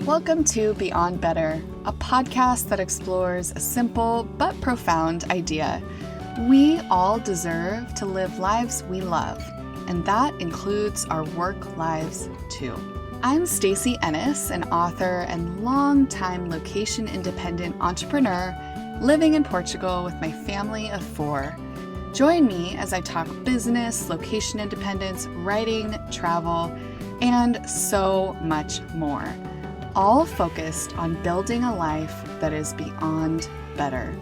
Welcome to Beyond Better, a podcast that explores a simple but profound idea. We all deserve to live lives we love, and that includes our work lives too. I'm Stacy, Ennis, an author and longtime location-independent entrepreneur living in Portugal with my family of 4. Join me as I talk business, location independence, writing, travel, and so much more. All focused on building a life that is beyond better.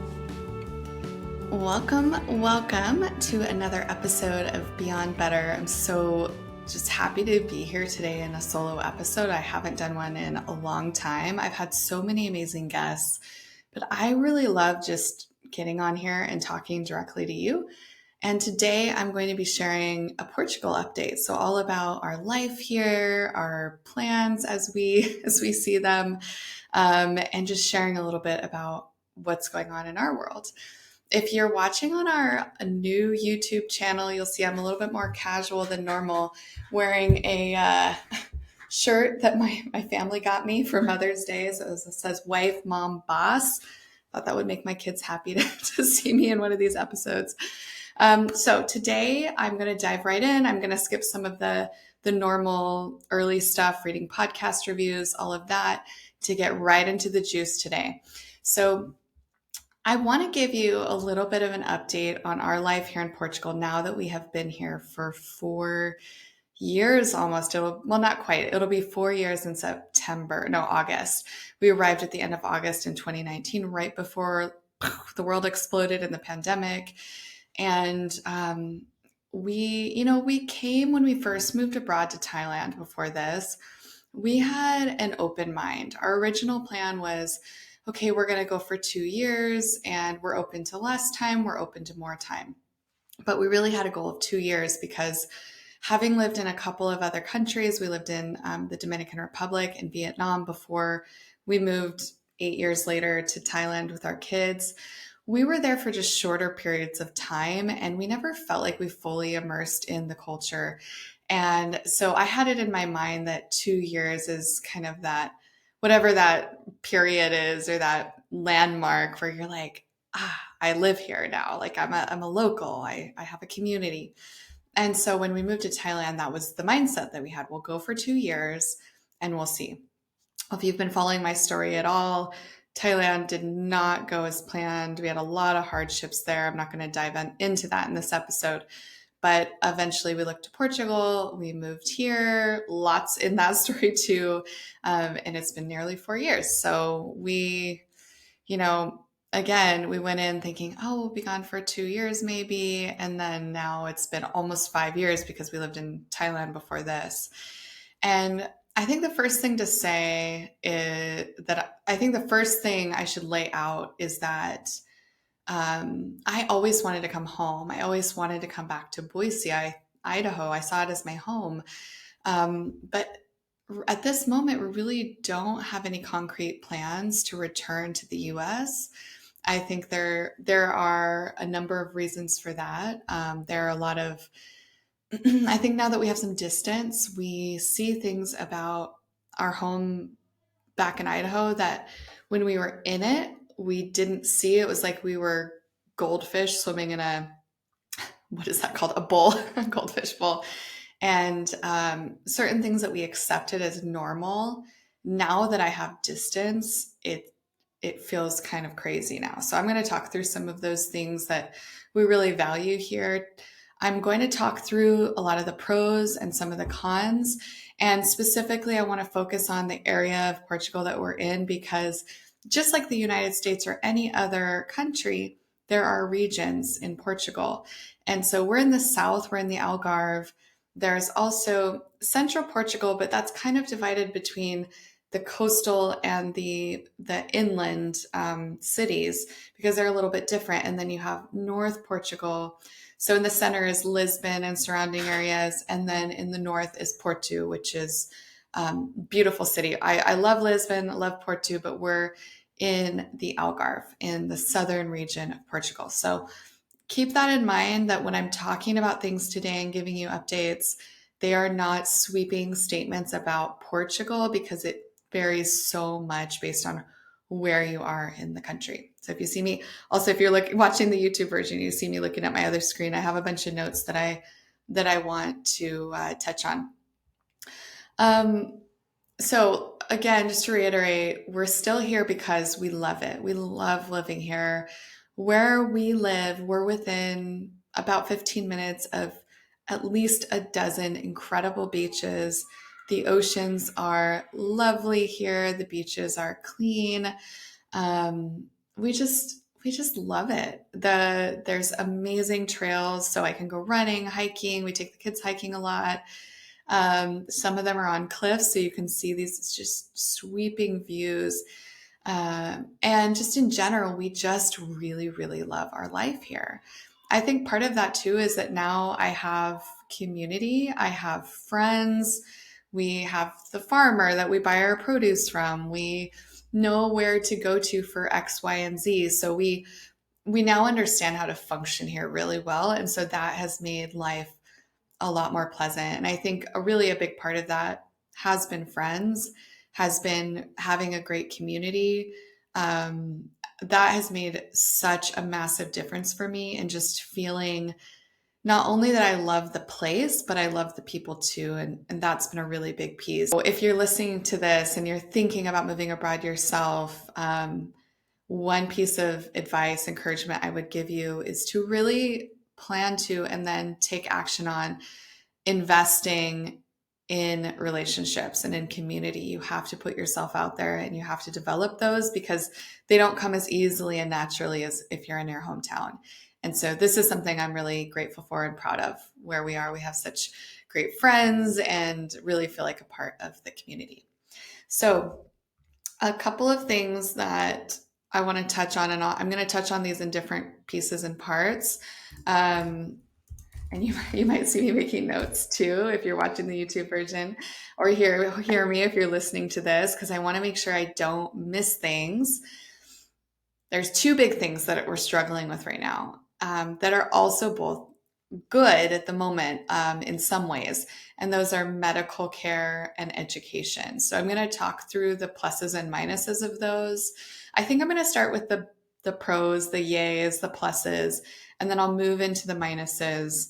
Welcome to another episode of Beyond Better. I'm so just happy to be here today in a solo episode. I haven't done one in a long time. I've had so many amazing guests, but I really love just getting on here and talking directly to you. And today I'm going to be sharing a Portugal update. So all about our life here, our plans as we see them, and just sharing a little bit about what's going on in our world. If you're watching on our new YouTube channel, you'll see I'm a little bit more casual than normal, wearing a shirt that my family got me for Mother's Day. So it says wife, mom, boss. Thought that would make my kids happy to see me in one of these episodes. So today I'm going to dive right in. I'm going to skip some of the normal early stuff, reading podcast reviews, all of that, to get right into the juice today. So I want to give you a little bit of an update on our life here in Portugal now that we have been here for 4 years almost. Not quite. It'll be 4 years in August. We arrived at the end of August in 2019, right before the world exploded in the pandemic. And we came when we first moved abroad to Thailand. Before this, we had an open mind. Our original plan was, okay, we're going to go for 2 years and we're open to less time, we're open to more time. But we really had a goal of 2 years because having lived in a couple of other countries, we lived in the Dominican Republic and Vietnam before we moved 8 years later to Thailand with our kids. We were there for just shorter periods of time, and we never felt like we fully immersed in the culture. And so I had it in my mind that 2 years is kind of that, whatever that period is, or that landmark where you're like, I live here now. Like I'm a local, I have a community. And so when we moved to Thailand, that was the mindset that we had. We'll go for 2 years and we'll see. If you've been following my story at all, Thailand did not go as planned. We had a lot of hardships there. I'm not going to dive into that in this episode. But eventually we looked to Portugal. We moved here. Lots in that story too. And it's been nearly 4 years. So we went in thinking, we'll be gone for 2 years maybe. And then now it's been almost 5 years because we lived in Thailand before this. And I think the first thing to say is that I think the first thing I should lay out is that I always wanted to come home. I always wanted to come back to Boise, Idaho. I saw it as my home. But at this moment, we really don't have any concrete plans to return to the U.S. I think there are a number of reasons for that. There are a lot of I think now that we have some distance, we see things about our home back in Idaho that when we were in it, we didn't see. It was like we were goldfish swimming in what is that called? A bowl, a goldfish bowl. And certain things that we accepted as normal, now that I have distance, it feels kind of crazy now. So I'm going to talk through some of those things that we really value here. I'm going to talk through a lot of the pros and some of the cons. And specifically, I want to focus on the area of Portugal that we're in, because just like the United States or any other country, there are regions in Portugal. And so we're in the south, we're in the Algarve. There's also central Portugal, but that's kind of divided between the coastal and the inland cities, because they're a little bit different. And then you have North Portugal. So in the center is Lisbon and surrounding areas. And then in the north is Porto, which is beautiful city. I love Lisbon, I love Porto, but we're in the Algarve, in the southern region of Portugal. So keep that in mind, that when I'm talking about things today and giving you updates, they are not sweeping statements about Portugal, because varies so much based on where you are in the country. So if you see me, also if you're watching the YouTube version, you see me looking at my other screen. I have a bunch of notes that I want to touch on. So again, just to reiterate, we're still here because we love it. We love living here. Where we live, we're within about 15 minutes of at least a dozen incredible beaches. The oceans are lovely here. The beaches are clean. Um, we just love it. There's amazing trails, so I can go running, hiking. We take the kids hiking a lot. Some of them are on cliffs, so you can see these just sweeping views. And just in general, we just really, really love our life here. I think part of that too is that now I have community, I have friends, we have the farmer that we buy our produce from, we know where to go to for X, Y, and Z. So we now understand how to function here really well. And so that has made life a lot more pleasant. And I think a big part of that has been friends, has been having a great community. That has made such a massive difference for me, and just feeling not only that I love the place, but I love the people too. And that's been a really big piece. So if you're listening to this and you're thinking about moving abroad yourself, one piece of advice, encouragement I would give you is to really plan to and then take action on investing in relationships and in community. You have to put yourself out there and you have to develop those, because they don't come as easily and naturally as if you're in your hometown. And so this is something I'm really grateful for and proud of where we are. We have such great friends and really feel like a part of the community. So a couple of things that I want to touch on, and I'm going to touch on these in different pieces and parts. And you might see me making notes too if you're watching the YouTube version, or hear me if you're listening to this, because I want to make sure I don't miss things. There's two big things that we're struggling with right now, that are also both good at the moment, in some ways. And those are medical care and education. So I'm going to talk through the pluses and minuses of those. I think I'm going to start with the pros, the yays, the pluses, and then I'll move into the minuses,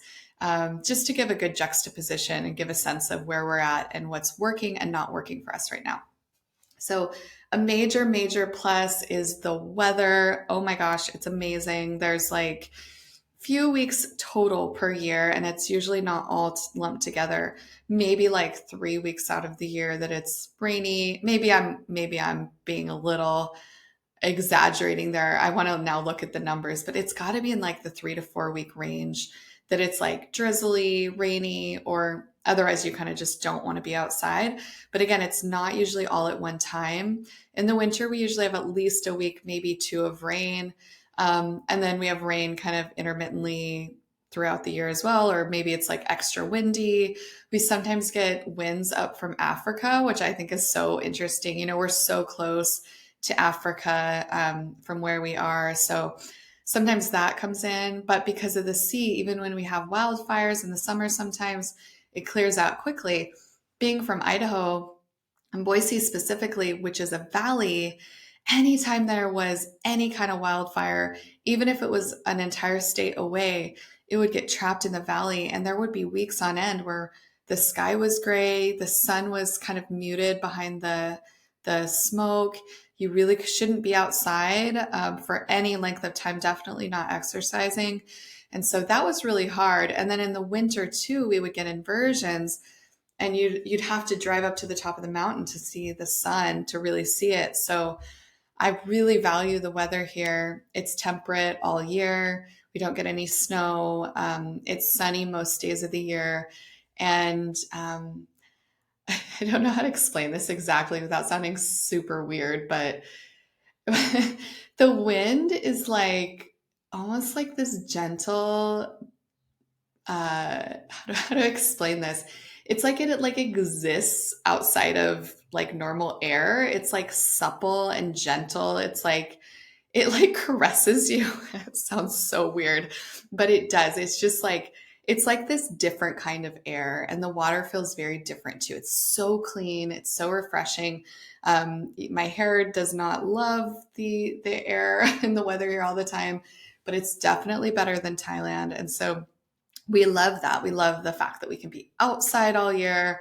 just to give a good juxtaposition and give a sense of where we're at and what's working and not working for us right now. So a major, major plus is the weather. Oh my gosh, it's amazing. There's like few weeks total per year, and it's usually not all lumped together. Maybe like 3 weeks out of the year that it's rainy. Maybe I'm being a little exaggerating there. I want to now look at the numbers, but it's got to be in like the 3 to 4 week range that it's like drizzly, rainy, or otherwise you kind of just don't want to be outside. But again, it's not usually all at one time. In the winter, we usually have at least a week, maybe two of rain. And then we have rain kind of intermittently throughout the year as well, or maybe it's like extra windy. We sometimes get winds up from Africa, which I think is so interesting. You know, we're so close to Africa, from where we are. So sometimes that comes in, but because of the sea, even when we have wildfires in the summer, sometimes it clears out quickly. Being from Idaho and Boise specifically, which is a valley, anytime there was any kind of wildfire, even if it was an entire state away, it would get trapped in the valley. And there would be weeks on end where the sky was gray, the sun was kind of muted behind the smoke. You really shouldn't be outside, for any length of time, definitely not exercising. And so that was really hard. And then in the winter too, we would get inversions, and you'd have to drive up to the top of the mountain to see the sun, to really see it. So I really value the weather here. It's temperate all year. We don't get any snow. It's sunny most days of the year. And I don't know how to explain this exactly without sounding super weird, but the wind is like almost like this gentle, how to explain this? It's like it like exists outside of like normal air. It's like supple and gentle. It's like it like caresses you. It sounds so weird, but it does. It's just like it's like this different kind of air, and the water feels very different too. It's so clean, it's so refreshing. My hair does not love the air and the weather here all the time, but it's definitely better than Thailand. And so we love that. We love the fact that we can be outside all year,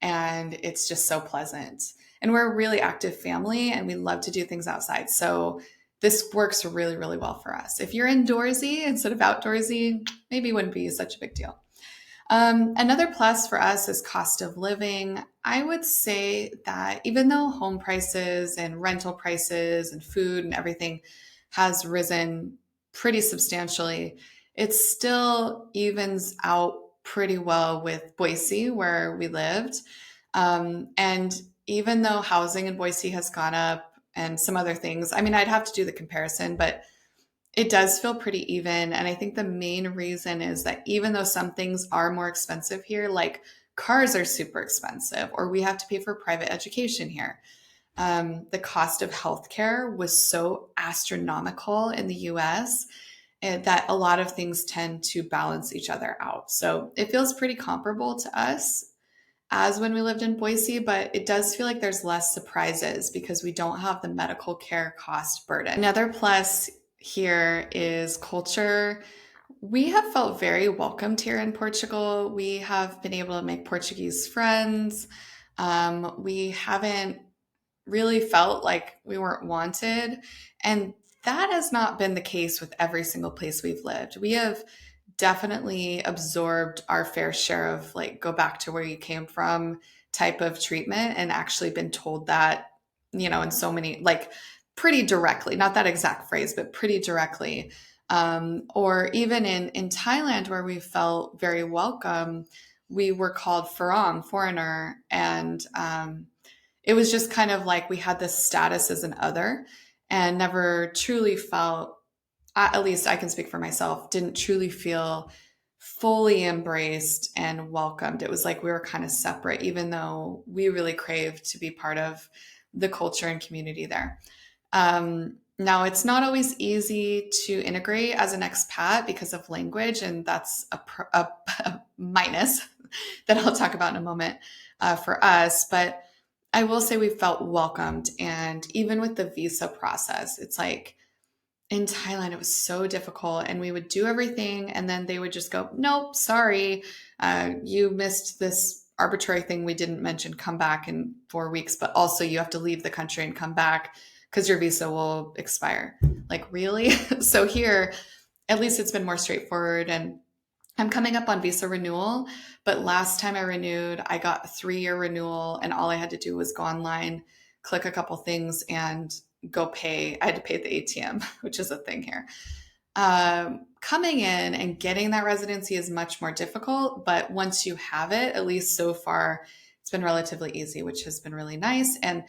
and it's just so pleasant. And we're a really active family, and we love to do things outside. So this works really, really well for us. If you're indoorsy instead of outdoorsy, maybe it wouldn't be such a big deal. Another plus for us is cost of living. I would say that even though home prices and rental prices and food and everything has risen pretty substantially, it still evens out pretty well with Boise, where we lived. And even though housing in Boise has gone up and some other things, I mean, I'd have to do the comparison, but it does feel pretty even. And I think the main reason is that even though some things are more expensive here, like cars are super expensive, or we have to pay for private education here. The cost of healthcare was so astronomical in the US that a lot of things tend to balance each other out. So it feels pretty comparable to us as when we lived in Boise, but it does feel like there's less surprises because we don't have the medical care cost burden. Another plus here is culture. We have felt very welcomed here in Portugal. We have been able to make Portuguese friends. We haven't really felt like we weren't wanted. And that has not been the case with every single place we've lived. We have definitely absorbed our fair share of like, go back to where you came from type of treatment, and actually been told that, in so many, like pretty directly, not that exact phrase, but pretty directly. Or even in Thailand, where we felt very welcome, we were called Farang, foreigner. And it was just kind of like we had this status as an other, and never truly felt, at least I can speak for myself, didn't truly feel fully embraced and welcomed. It was like we were kind of separate, even though we really craved to be part of the culture and community there. Now, it's not always easy to integrate as an expat because of language, and that's a minus that I'll talk about in a moment for us. But I will say we felt welcomed. And even with the visa process, it's like in Thailand, it was so difficult, and we would do everything, and then they would just go, nope, sorry, you missed this arbitrary thing we didn't mention, come back in 4 weeks, but also you have to leave the country and come back because your visa will expire. Like, really? So here, at least it's been more straightforward, and I'm coming up on visa renewal, but last time I renewed, I got a 3-year renewal, and all I had to do was go online, click a couple things, and go pay. I had to pay at the ATM, which is a thing here. Coming in and getting that residency is much more difficult, but once you have it, at least so far, it's been relatively easy, which has been really nice. And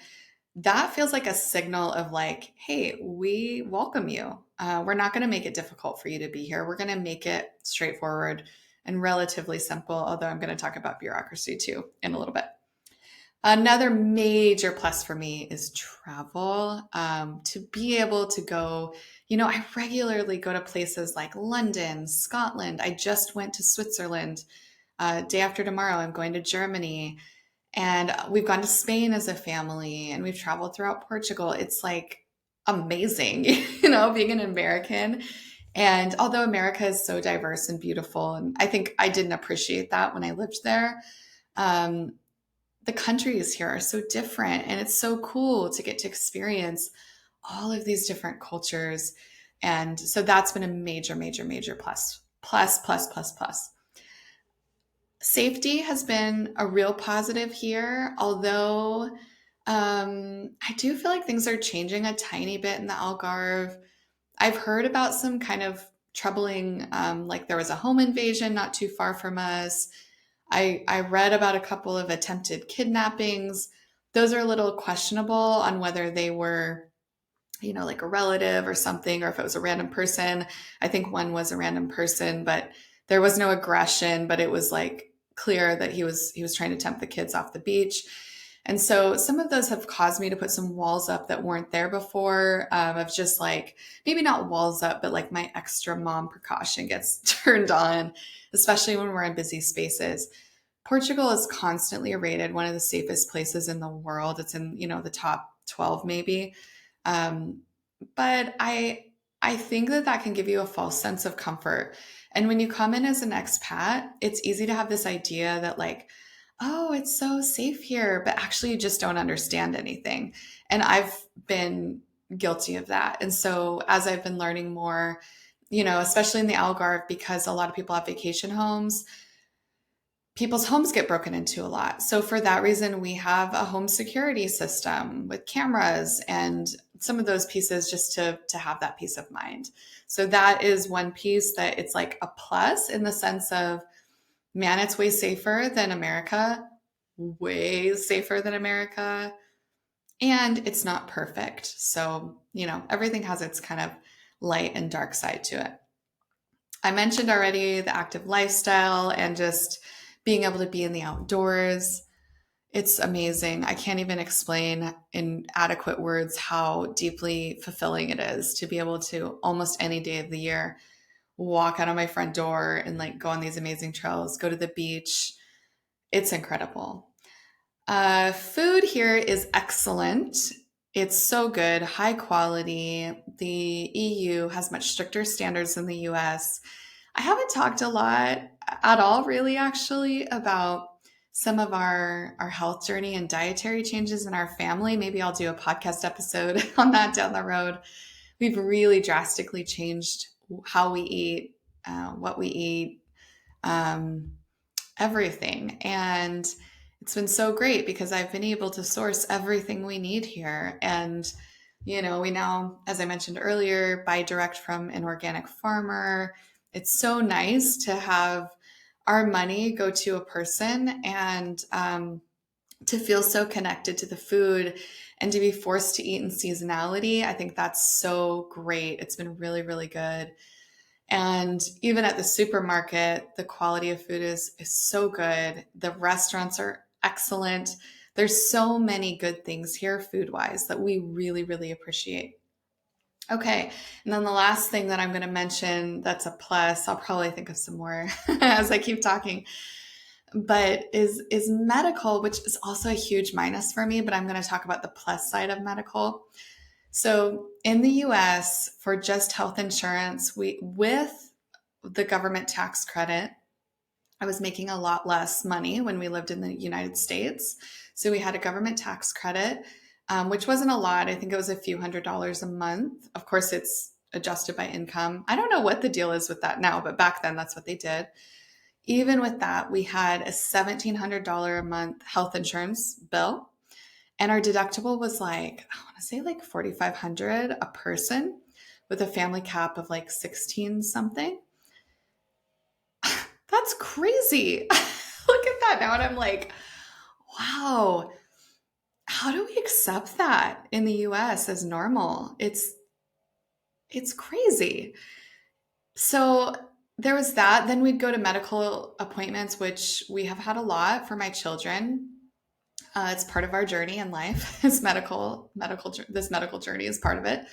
that feels like a signal of like, hey, we welcome you. We're not going to make it difficult for you to be here. We're going to make it straightforward and relatively simple, although I'm going to talk about bureaucracy too in a little bit. Another major plus for me is travel. To be able to go, I regularly go to places like London, Scotland. I just went to Switzerland. Day after tomorrow, I'm going to Germany. And we've gone to Spain as a family, and we've traveled throughout Portugal. It's like amazing, being an American. And although America is so diverse and beautiful, and I think I didn't appreciate that when I lived there, the countries here are so different, and it's so cool to get to experience all of these different cultures. And so that's been a major, major, major plus. Plus, plus, plus, plus. Safety has been a real positive here, although I do feel like things are changing a tiny bit in the Algarve. I've heard about some kind of troubling, like there was a home invasion not too far from us. I read about a couple of attempted kidnappings. Those are a little questionable on whether they were, like a relative or something, or if it was a random person. I think one was a random person, but there was no aggression, but it was like clear that he was trying to tempt the kids off the beach. And so some of those have caused me to put some walls up that weren't there before, of just like, maybe not walls up, but like my extra mom precaution gets turned on, especially when we're in busy spaces. Portugal is constantly rated one of the safest places in the world. It's in, the top 12 maybe. Um, but I think that that can give you a false sense of comfort. And when you come in as an expat, it's easy to have this idea that like, oh, it's so safe here, but actually you just don't understand anything. And I've been guilty of that. And so as I've been learning more, especially in the Algarve, because a lot of people have vacation homes, people's homes get broken into a lot. So for that reason, we have a home security system with cameras and some of those pieces just to have that peace of mind. So that is one piece that it's like a plus in the sense of, man, it's way safer than America, way safer than America. And it's not perfect. So, everything has its kind of light and dark side to it. I mentioned already the active lifestyle and just being able to be in the outdoors. It's amazing. I can't even explain in adequate words how deeply fulfilling it is to be able to almost any day of the year walk out of my front door and like go on these amazing trails, go to the beach. It's incredible. Food here is excellent. It's so good, high quality. The EU has much stricter standards than the US. I haven't talked a lot at all, really, actually, about some of our health journey and dietary changes in our family. Maybe I'll do a podcast episode on that down the road. We've really drastically changed how we eat, what we eat, um, everything. And it's been so great because I've been able to source everything we need here. And, we now, as I mentioned earlier, buy direct from an organic farmer. It's so nice to have our money go to a person and to feel so connected to the food and to be forced to eat in seasonality. I think that's so great. It's been really, really good. And even at the supermarket, the quality of food is so good. The restaurants are excellent. There's so many good things here food wise that we really, really appreciate. Okay. And then the last thing that I'm going to mention that's a plus, I'll probably think of some more as I keep talking, but is medical, which is also a huge minus for me, but I'm going to talk about the plus side of medical. So in the US, for just health insurance, with the government tax credit, I was making a lot less money when we lived in the United States. So we had a government tax credit, which wasn't a lot. I think it was a few $100s a month. Of course, it's adjusted by income. I don't know what the deal is with that now, but back then that's what they did. Even with that, we had a $1,700 a month health insurance bill. And our deductible was like, I want to say like 4,500 a person with a family cap of like 16 something. That's crazy. Look at that now. And I'm like, wow, how do we accept that in the US as normal? It's crazy. So there was that. Then we'd go to medical appointments, which we have had a lot for my children. It's part of our journey in life. This medical journey is part of it.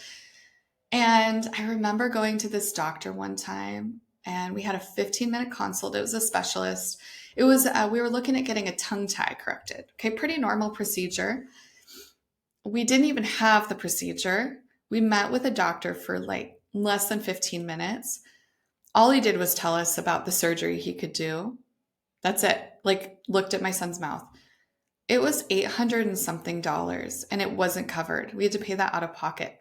And I remember going to this doctor one time, and we had a 15-minute consult. It was a specialist. It was we were looking at getting a tongue tie corrected. Okay, pretty normal procedure. We didn't even have the procedure. We met with a doctor for like less than 15 minutes. All he did was tell us about the surgery he could do. That's it. Like, looked at my son's mouth. It was 800 and something dollars, and it wasn't covered. We had to pay that out of pocket.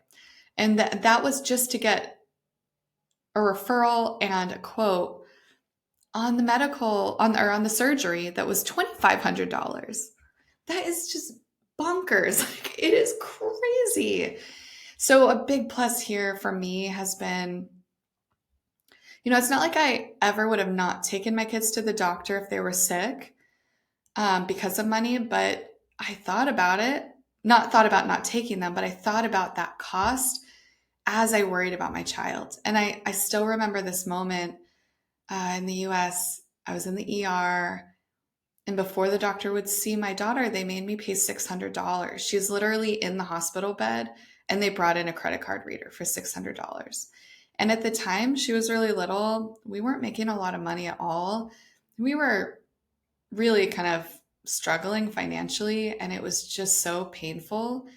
And that was just to get a referral and a quote on the on the surgery that was $2,500. That is just bonkers. Like, it is crazy. So a big plus here for me has been, it's not like I ever would have not taken my kids to the doctor if they were sick, because of money, but I thought about it, not thought about not taking them, but I thought about that cost as I worried about my child. And I still remember this moment in the US. I was in the ER. And before the doctor would see my daughter, they made me pay $600. She's literally in the hospital bed, and they brought in a credit card reader for $600. And at the time, she was really little. We weren't making a lot of money at all. We were really kind of struggling financially, and it was just so painful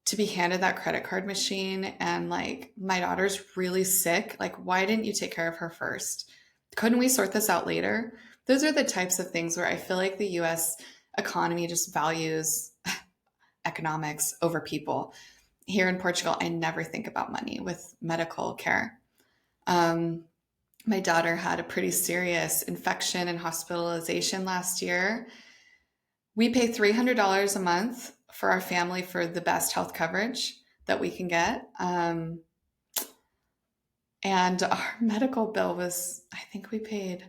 to be handed that credit card machine and like, my daughter's really sick. Like, why didn't you take care of her first? Couldn't we sort this out later? Those are the types of things where I feel like the US economy just values economics over people. Here in Portugal, I never think about money with medical care. Um, my daughter had a pretty serious infection and hospitalization last year. We pay $300 a month for our family for the best health coverage that we can get. And our medical bill was, I think we paid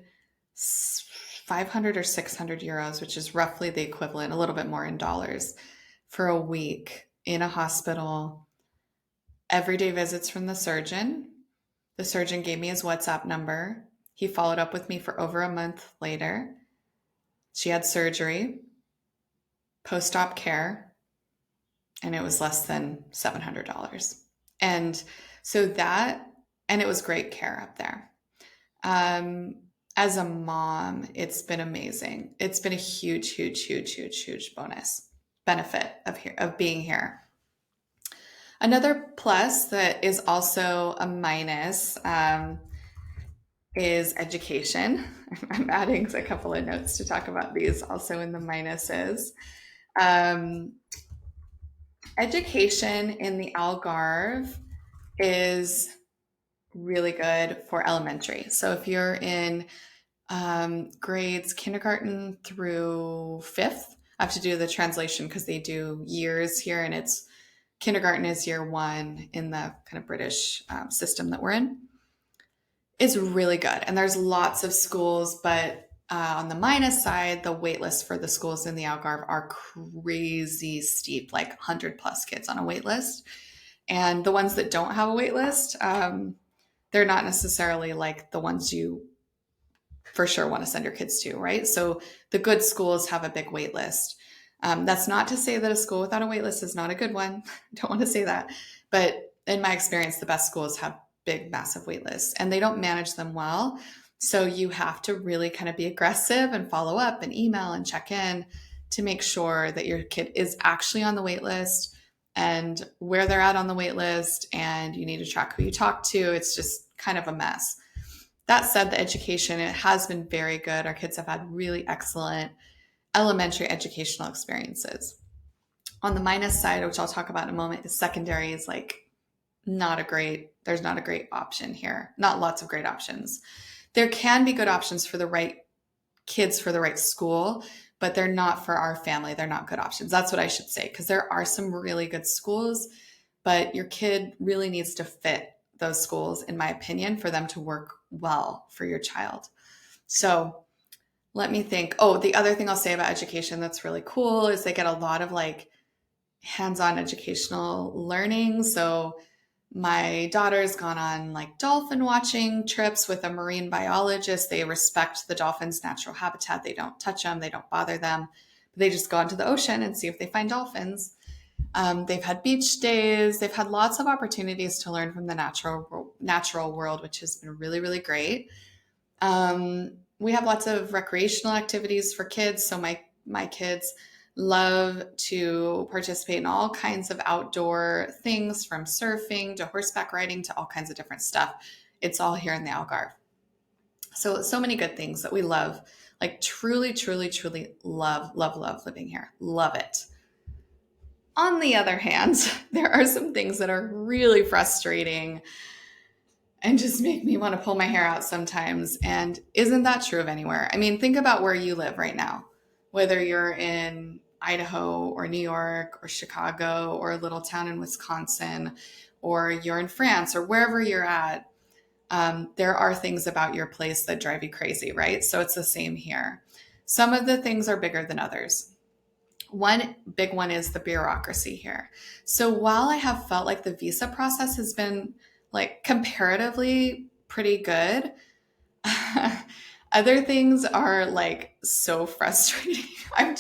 500 or 600 euros, which is roughly the equivalent, a little bit more in dollars, for a week in a hospital. Everyday visits from the surgeon. The surgeon gave me his WhatsApp number. He followed up with me for over a month later. She had surgery, post-op care, and it was less than $700. And so that, and it was great care up there. As a mom, it's been amazing. It's been a huge, huge, huge, huge, huge benefit of being here. Another plus that is also a minus is education. I'm adding a couple of notes to talk about these also in the minuses. Education in the Algarve is really good for elementary. So if you're in grades kindergarten through fifth, I have to do the translation because they do years here, and it's kindergarten is year one in the kind of British system that we're in. It's really good. And there's lots of schools, but on the minus side, the wait list for the schools in the Algarve are crazy steep, like 100 plus kids on a wait list. And the ones that don't have a wait list, they're not necessarily like the ones you for sure want to send your kids to, right? So the good schools have a big wait list. That's not to say that a school without a wait list is not a good one. Don't want to say that. But in my experience, the best schools have big, massive wait lists, and they don't manage them well. So you have to really kind of be aggressive and follow up and email and check in to make sure that your kid is actually on the wait list and where they're at on the wait list. And you need to track who you talk to. It's just kind of a mess. That said, the education, it has been very good. Our kids have had really excellent elementary educational experiences. On the minus side, which I'll talk about in a moment, is secondary is like there's not a great option here. Not lots of great options. There can be good options for the right kids for the right school, but they're not for our family. They're not good options. That's what I should say, because there are some really good schools, but your kid really needs to fit those schools, in my opinion, for them to work well for your child. So let me think. Oh, the other thing I'll say about education that's really cool is they get a lot of like hands-on educational learning. So my daughter's gone on like dolphin watching trips with a marine biologist. They respect the dolphins' natural habitat. They don't touch them. They don't bother them. They just go into the ocean and see if they find dolphins. They've had beach days. They've had lots of opportunities to learn from the natural world, which has been really, really great. We have lots of recreational activities for kids. So my kids love to participate in all kinds of outdoor things, from surfing to horseback riding to all kinds of different stuff. It's all here in the Algarve. So many good things that we love, like truly, truly, truly love living here. Love it. On the other hand, there are some things that are really frustrating and just make me want to pull my hair out sometimes. And isn't that true of anywhere? I mean, think about where you live right now, whether you're in Idaho or New York or Chicago or a little town in Wisconsin, or you're in France or wherever you're at. There are things about your place that drive you crazy, right? So it's the same here. Some of the things are bigger than others. One big one is the bureaucracy here. So while I have felt like the visa process has been like comparatively pretty good, Other things are like so frustrating. I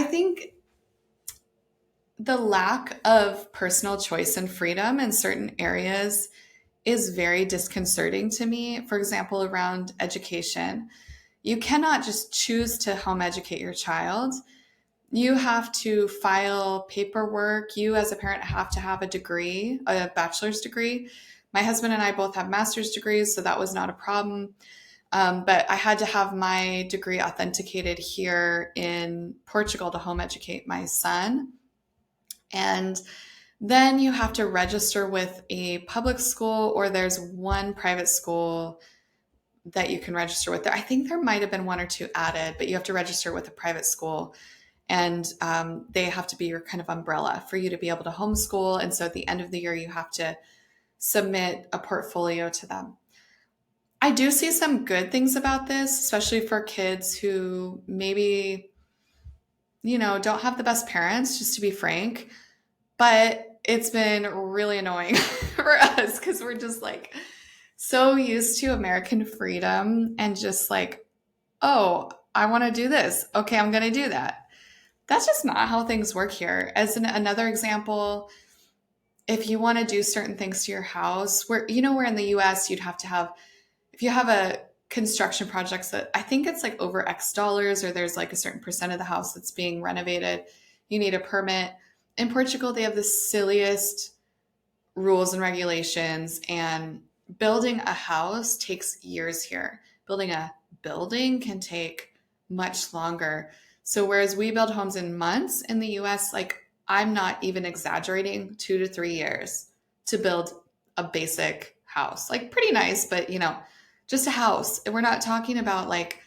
think the lack of personal choice and freedom in certain areas is very disconcerting to me. For example, around education, you cannot just choose to home educate your child. You have to file paperwork. You, as a parent, have to have a degree, a bachelor's degree. My husband and I both have master's degrees, so that was not a problem. But I had to have my degree authenticated here in Portugal to home educate my son. And then you have to register with a public school, or there's one private school that you can register with. I think there might have been one or two added, but you have to register with a private school. And they have to be your kind of umbrella for you to be able to homeschool. And so at the end of the year, you have to submit a portfolio to them. I do see some good things about this, especially for kids who maybe, don't have the best parents, just to be frank. But it's been really annoying for us because we're just like so used to American freedom and just like, oh, I want to do this. Okay, I'm going to do that. That's just not how things work here. Another example, if you want to do certain things to your house, where in the US you'd have to have, if you have a construction project that I think it's like over X dollars, or there's like a certain percent of the house that's being renovated, you need a permit. In Portugal, they have the silliest rules and regulations, and building a house takes years here. Building a building can take much longer. So whereas we build homes in months in the US, like I'm not even exaggerating, 2 to 3 years to build a basic house. Like pretty nice, but just a house. We're not talking about like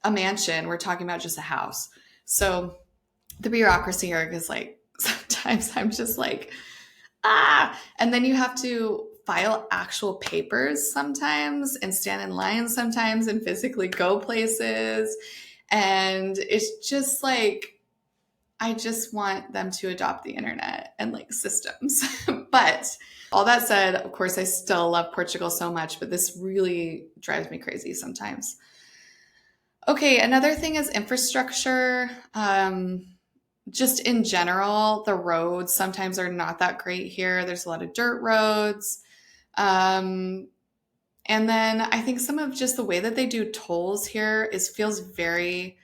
a mansion. We're talking about just a house. So the bureaucracy here is like, sometimes I'm just like, and then you have to file actual papers sometimes and stand in line sometimes and physically go places. And it's just like, I just want them to adopt the internet and like systems. But all that said, of course, I still love Portugal so much, but this really drives me crazy sometimes. Okay, another thing is infrastructure. Just in general, the roads sometimes are not that great here. There's a lot of dirt roads. And then I think some of just the way that they do tolls here feels very,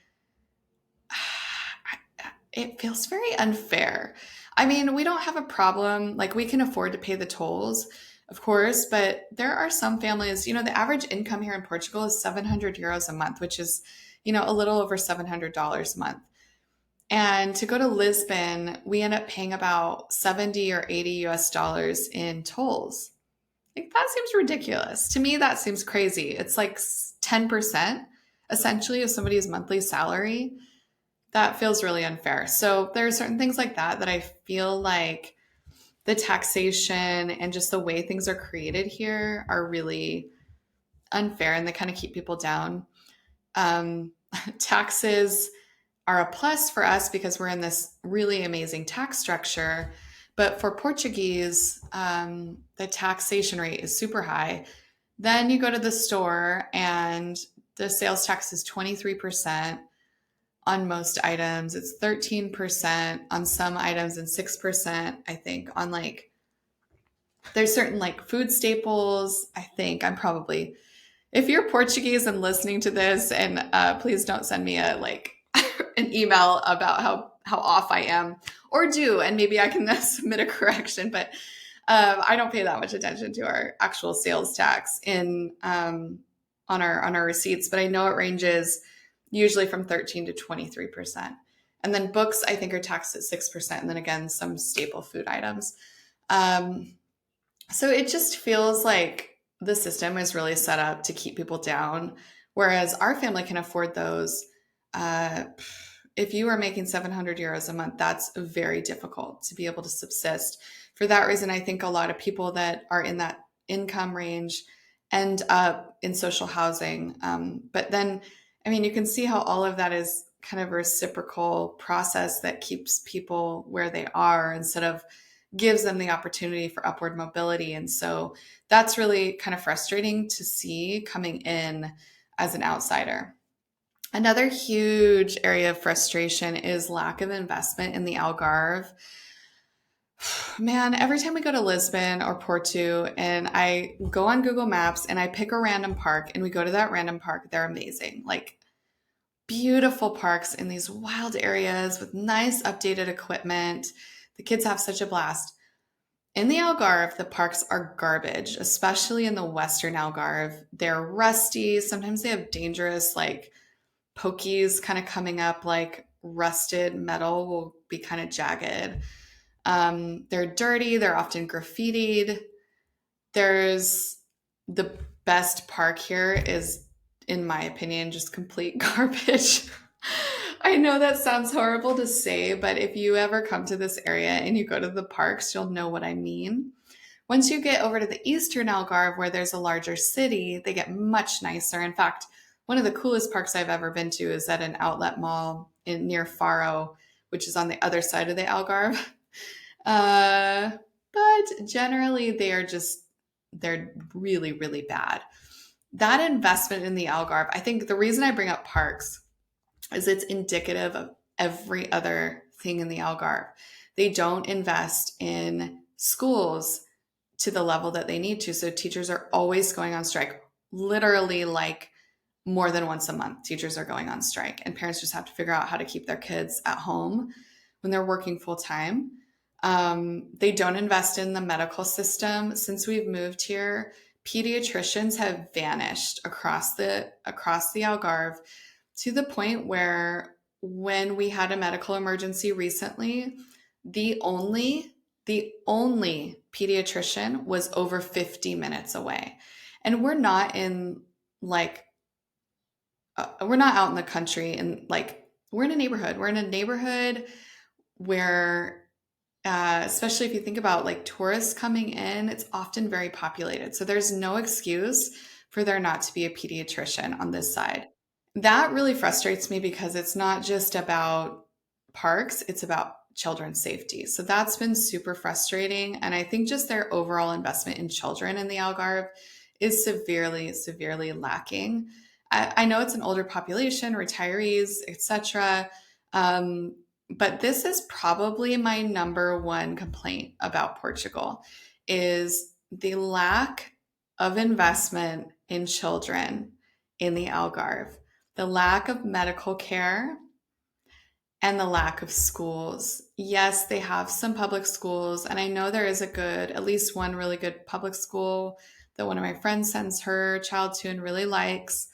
it feels very unfair. I mean, we don't have a problem. Like we can afford to pay the tolls, of course, but there are some families, the average income here in Portugal is 700 euros a month, which is, a little over $700 a month. And to go to Lisbon, we end up paying about 70 or 80 US dollars in tolls. Like that seems ridiculous. To me, that seems crazy. It's like 10% essentially of somebody's monthly salary. That feels really unfair. So there are certain things like that I feel like the taxation and just the way things are created here are really unfair, and they kind of keep people down. Taxes are a plus for us because we're in this really amazing tax structure. But for Portuguese, the taxation rate is super high. Then you go to the store and the sales tax is 23% on most items. It's 13% on some items and 6%, I think, on like, there's certain like food staples. I think if you're Portuguese and listening to this, and please don't send me an email about how off I am, or do, and maybe I can submit a correction. But I don't pay that much attention to our actual sales tax on our receipts, but I know it ranges usually from 13 to 23%. And then books, I think, are taxed at 6%, and then again some staple food items. So it just feels like the system is really set up to keep people down, whereas our family can afford those. If you are making 700 euros a month, that's very difficult to be able to subsist. For that reason, I think a lot of people that are in that income range end up in social housing. But then, I mean, you can see how all of that is kind of a reciprocal process that keeps people where they are instead of gives them the opportunity for upward mobility. And so that's really kind of frustrating to see coming in. as an outsider. Another huge area of frustration is lack of investment in the Algarve. Man, every time we go to Lisbon or Porto and I go on Google Maps and I pick a random park and we go to that random park, they're amazing. Like beautiful parks in these wild areas with nice updated equipment. The kids have such a blast. In the Algarve, the parks are garbage, especially in the Western Algarve. They're rusty. Sometimes they have dangerous, like, pokies kind of coming up, like rusted metal will be kind of jagged. They're dirty. They're often graffitied. There's the best park here is, in my opinion, just complete garbage. I know that sounds horrible to say, but if you ever come to this area and you go to the parks, you'll know what I mean. Once you get over to the Eastern Algarve, where there's a larger city, they get much nicer. In fact, one of the coolest parks I've ever been to is at an outlet mall near Faro, which is on the other side of the Algarve. Uh, but generally, they're really, really bad. That investment in the Algarve, I think the reason I bring up parks is it's indicative of every other thing in the Algarve. They don't invest in schools to the level that they need to. So teachers are always going on strike, literally like more than once a month. Teachers are going on strike, and parents just have to figure out how to keep their kids at home when they're working full time. They don't invest in the medical system. Since we've moved here, pediatricians have vanished across the Algarve to the point where when we had a medical emergency recently, the only pediatrician was over 50 minutes away. And we're not in like we're not out in the country, and like we're in a neighborhood. We're in a neighborhood where especially if you think about like tourists coming in, it's often very populated. So there's no excuse for there not to be a pediatrician on this side. That really frustrates me because it's not just about parks, it's about children's safety. So that's been super frustrating. And I think just their overall investment in children in the Algarve is severely, severely lacking. I know it's an older population, retirees, etc. But this is probably my number one complaint about Portugal is the lack of investment in children in the Algarve, the lack of medical care, and the lack of schools. Yes, they have some public schools, and I know there is at least one really good public school that one of my friends sends her child to and really likes,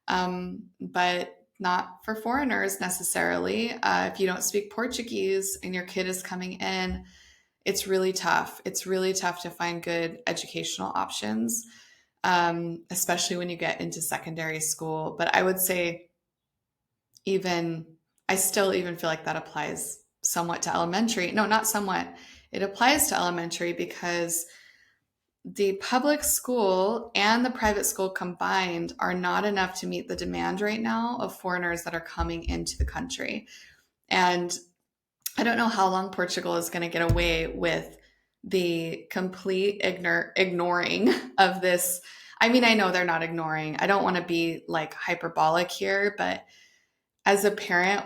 but not for foreigners necessarily. If you don't speak Portuguese and your kid is coming in, it's really tough. It's really tough to find good educational options, especially when you get into secondary school. But I would say even I still even feel like that applies somewhat to elementary. No, not somewhat. It applies to elementary because the public school and the private school combined are not enough to meet the demand right now of foreigners that are coming into the country. And I don't know how long Portugal is going to get away with the complete ignoring of this. I mean, I know they're not ignoring. I don't want to be like hyperbolic here, but as a parent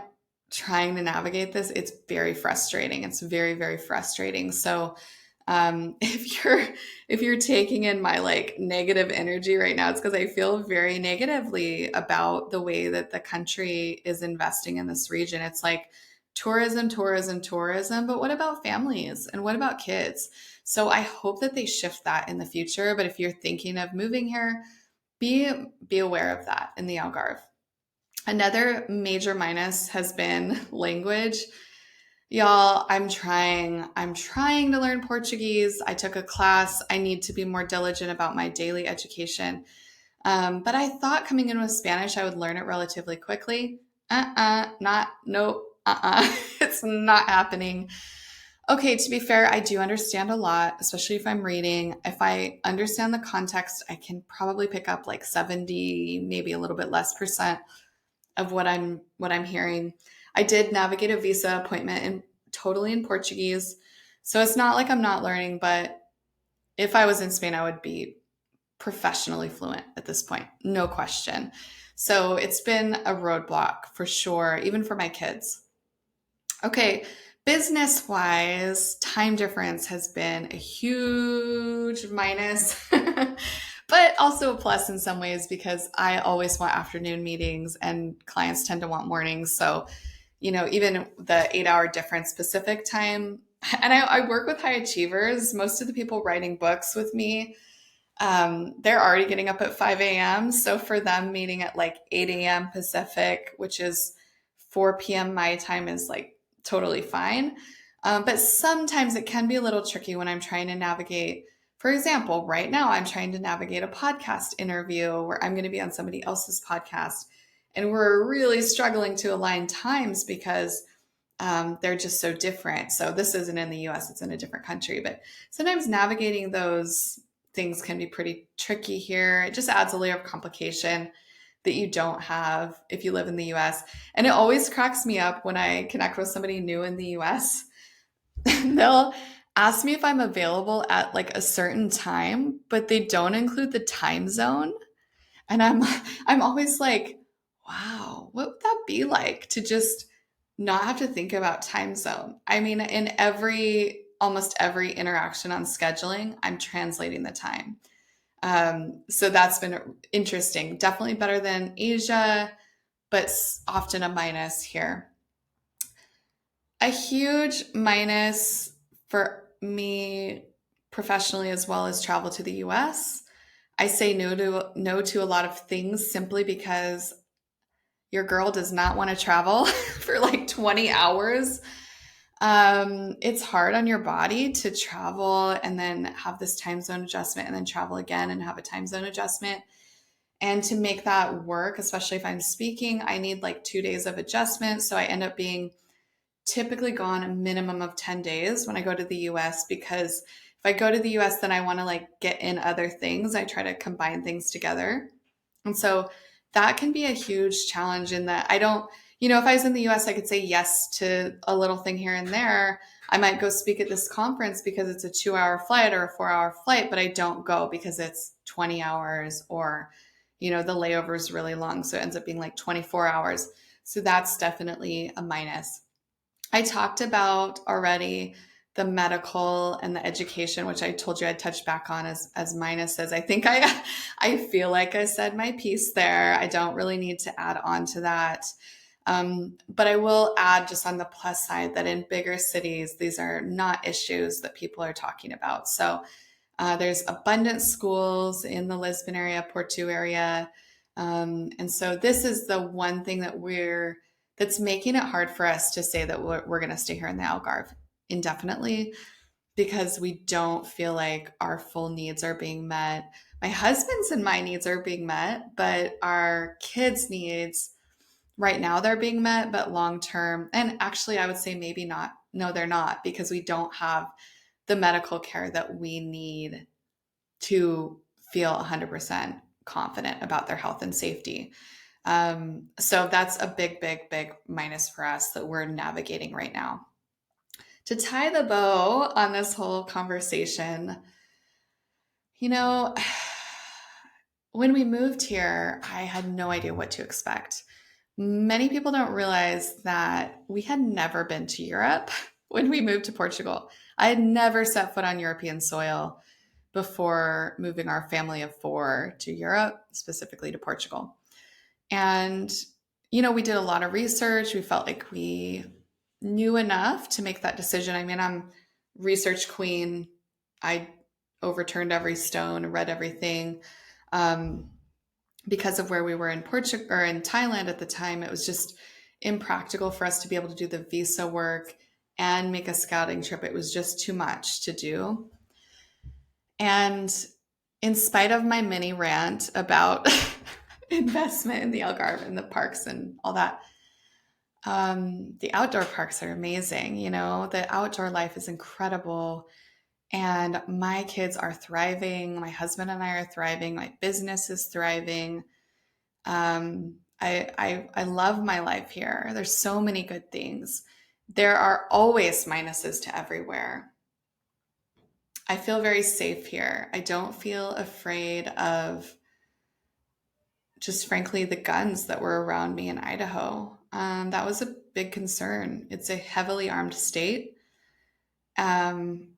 trying to navigate this, it's very frustrating. It's very, very frustrating. So if you're taking in my like negative energy right now, it's because I feel very negatively about the way that the country is investing in this region. It's like tourism, tourism, tourism, but what about families and what about kids? So I hope that they shift that in the future. But if you're thinking of moving here, be aware of that in the Algarve. Another major minus has been language. Y'all, I'm trying to learn Portuguese. I took a class. I need to be more diligent about my daily education. But I thought coming in with Spanish, I would learn it relatively quickly. Nope, it's not happening. Okay, to be fair, I do understand a lot, especially if I'm reading. If I understand the context, I can probably pick up like 70, maybe a little bit less percent of what I'm hearing. I did navigate a visa appointment totally in Portuguese. So it's not like I'm not learning, but if I was in Spain, I would be professionally fluent at this point, no question. So it's been a roadblock for sure, even for my kids. Okay, business wise, time difference has been a huge minus, but also a plus in some ways because I always want afternoon meetings and clients tend to want mornings. So, even the 8 hour difference Pacific time, and I work with high achievers. Most of the people writing books with me, they're already getting up at 5 a.m. So for them, meeting at like 8 a.m. Pacific, which is 4 p.m. my time, is like totally fine. But sometimes it can be a little tricky when I'm trying to navigate. For example, right now I'm trying to navigate a podcast interview where I'm going to be on somebody else's podcast. And we're really struggling to align times because they're just so different. So this isn't in the US, it's in a different country. But sometimes navigating those things can be pretty tricky here. It just adds a layer of complication that you don't have if you live in the US. And it always cracks me up when I connect with somebody new in the US. They'll ask me if I'm available at like a certain time, but they don't include the time zone. And I'm always like, wow, what would that be like to just not have to think about time zone? I mean, in almost every interaction on scheduling, I'm translating the time. So that's been interesting. Definitely better than Asia, but often a minus here. A huge minus for me professionally as well as travel to the US. I say no to a lot of things simply because your girl does not want to travel for like 20 hours. It's hard on your body to travel and then have this time zone adjustment and then travel again and have a time zone adjustment. And to make that work, especially if I'm speaking, I need like 2 days of adjustment. So I end up being typically gone a minimum of 10 days when I go to the US, because if I go to the US, then I want to like get in other things. I try to combine things together. And so that can be a huge challenge in that I don't, if I was in the US, I could say yes to a little thing here and there. I might go speak at this conference because it's a 2 hour flight or a 4 hour flight, but I don't go because it's 20 hours or, the layover is really long. So it ends up being like 24 hours. So that's definitely a minus. I talked about already the medical and the education, which I told you I'd touch back on as minuses. I think I feel like I said my piece there. I don't really need to add on to that. But I will add just on the plus side that in bigger cities, these are not issues that people are talking about. So there's abundant schools in the Lisbon area, Porto area. And so this is the one thing that's making it hard for us to say that we're going to stay here in the Algarve indefinitely, because we don't feel like our full needs are being met. My husband's and my needs are being met, but our kids' needs right now they're being met, but long term, and actually I would say maybe not. No, they're not, because we don't have the medical care that we need to feel 100% confident about their health and safety. So that's a big, big, big minus for us that we're navigating right now. To tie the bow on this whole conversation, you know, when we moved here, I had no idea what to expect. Many people don't realize that we had never been to Europe when we moved to Portugal. I had never set foot on European soil before moving our family of 4 to Europe, specifically to Portugal. And, we did a lot of research. We felt like we knew enough to make that decision. I mean, I'm research queen. I overturned every stone, read everything. Because of where we were in Portugal or in Thailand at the time, it was just impractical for us to be able to do the visa work and make a scouting trip. It was just too much to do. And in spite of my mini rant about investment in the Algarve and the parks and all that, the outdoor parks are amazing. The outdoor life is incredible. And my kids are thriving. My husband and I are thriving. My business is thriving. I love my life here. There's so many good things. There are always minuses to everywhere. I feel very safe here. I don't feel afraid of just frankly the guns that were around me in Idaho. That was a big concern. It's a heavily armed state. Um,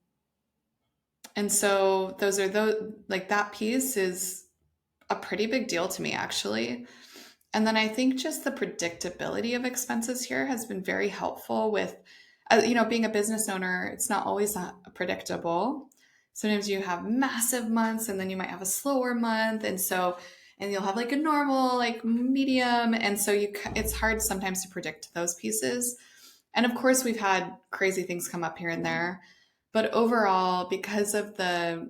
and so those are those, like that piece is a pretty big deal to me, actually. And then I think just the predictability of expenses here has been very helpful with, being a business owner, it's not always predictable. Sometimes you have massive months and then you might have a slower month. And you'll have like a normal, like medium. And so it's hard sometimes to predict those pieces. And of course, we've had crazy things come up here and there. But overall, because of the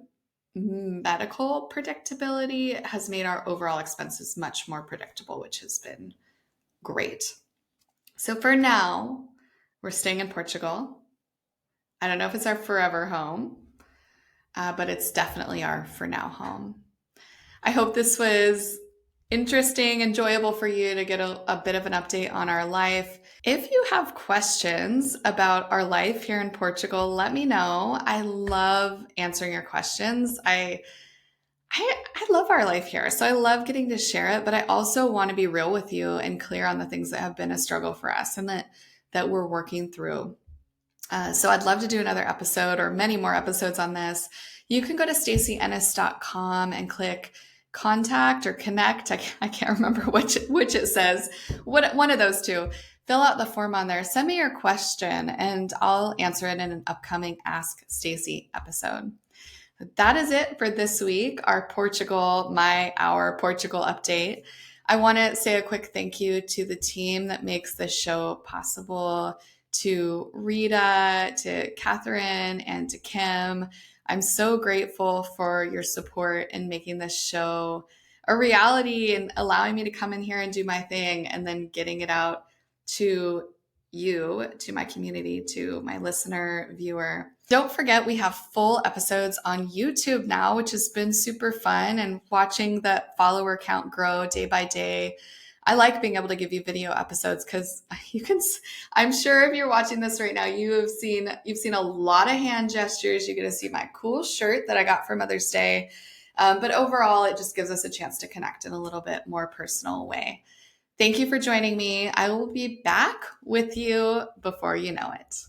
medical predictability, it has made our overall expenses much more predictable, which has been great. So for now, we're staying in Portugal. I don't know if it's our forever home, but it's definitely our for now home. I hope this was interesting, enjoyable for you to get a bit of an update on our life. If you have questions about our life here in Portugal, let me know. I love answering your questions. I love our life here. So I love getting to share it, but I also want to be real with you and clear on the things that have been a struggle for us and that we're working through. So I'd love to do another episode or many more episodes on this. You can go to stacyennis.com and click contact or connect. I can't remember which it says. One of those two. Fill out the form on there. Send me your question and I'll answer it in an upcoming Ask Stacy episode. That is it for this week, our Portugal update. I want to say a quick thank you to the team that makes this show possible, to Rita, to Catherine, and to Kim. I'm so grateful for your support in making this show a reality and allowing me to come in here and do my thing and then getting it out to you, to my community, to my listener, viewer. Don't forget, we have full episodes on YouTube now, which has been super fun, and watching the follower count grow day by day. I like being able to give you video episodes because I'm sure if you're watching this right now, you've seen a lot of hand gestures. You're going to see my cool shirt that I got for Mother's Day. But overall, it just gives us a chance to connect in a little bit more personal way. Thank you for joining me. I will be back with you before you know it.